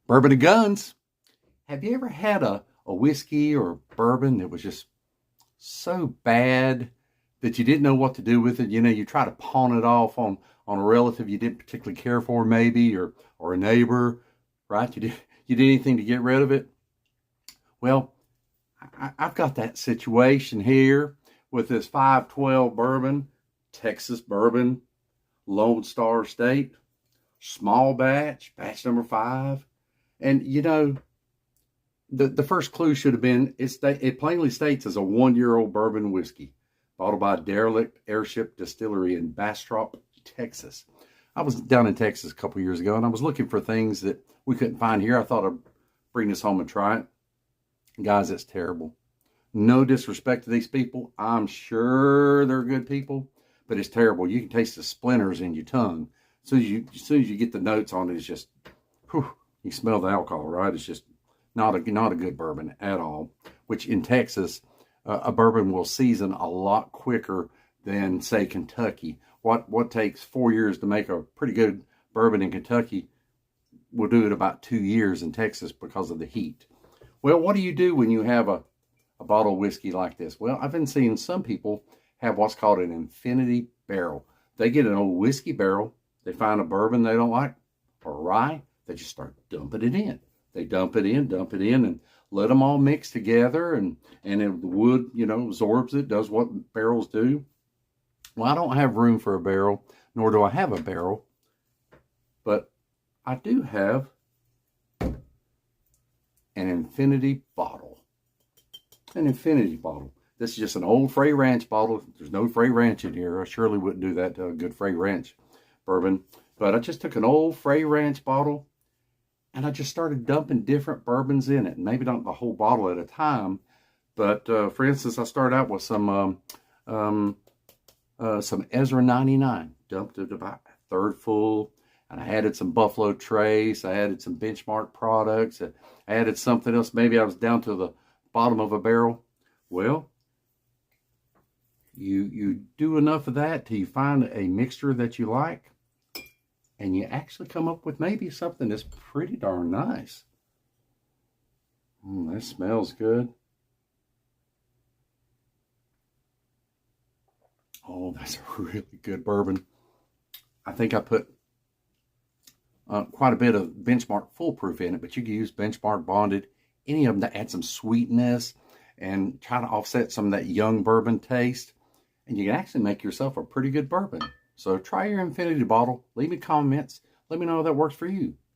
Bourbon and Guns. Have you ever had a whiskey or bourbon that was just so bad that you didn't know what to do with it? You know, you try to pawn it off on a relative you didn't particularly care for, maybe, or a neighbor, right? You did anything to get rid of it. Well, I've got that situation here with this 512 bourbon, Texas bourbon, Lone Star State, small batch, batch number 5. And you know, the first clue should have been it plainly states as a 1-year-old bourbon whiskey, bottled by Derelict Airship Distillery in Bastrop, Texas. I was down in Texas a couple years ago, and I was looking for things that we couldn't find here. I thought I'd bring this home and try it. Guys, it's terrible. No disrespect to these people. I'm sure they're good people, but it's terrible. You can taste the splinters in your tongue. As soon as you get the notes on it, it's just, whew, you smell the alcohol, right? It's just not a good bourbon at all, which in Texas, a bourbon will season a lot quicker than, say, Kentucky. What takes 4 years to make a pretty good bourbon in Kentucky will do it about 2 years in Texas because of the heat. Well, what do you do when you have a bottle of whiskey like this? Well, I've been seeing some people have what's called an infinity barrel. They get an old whiskey barrel, they find a bourbon they don't like, or rye, they just start dumping it in. They dump it in, and let them all mix together, and the wood, absorbs it, does what barrels do. Well, I don't have room for a barrel, nor do I have a barrel, but I do have an infinity bottle. An infinity bottle. This is just an old Frey Ranch bottle. There's no Frey Ranch in here. I surely wouldn't do that to a good Frey Ranch bourbon. But I just took an old Frey Ranch bottle, and I just started dumping different bourbons in it. Maybe not the whole bottle at a time, but for instance, I started out with some Ezra 99. Dumped it about a third full, and I added some Buffalo Trace. I added some Benchmark products. I added something else. Maybe I was down to the bottom of a barrel. Well, you do enough of that till you find a mixture that you like, and you actually come up with maybe something that's pretty darn nice. That smells good. Oh, that's a really good bourbon. I think I put quite a bit of Benchmark Foolproof in it, but you can use Benchmark Bonded, any of them, to add some sweetness and try to offset some of that young bourbon taste. And you can actually make yourself a pretty good bourbon. So try your infinity bottle. Leave me comments. Let me know if that works for you.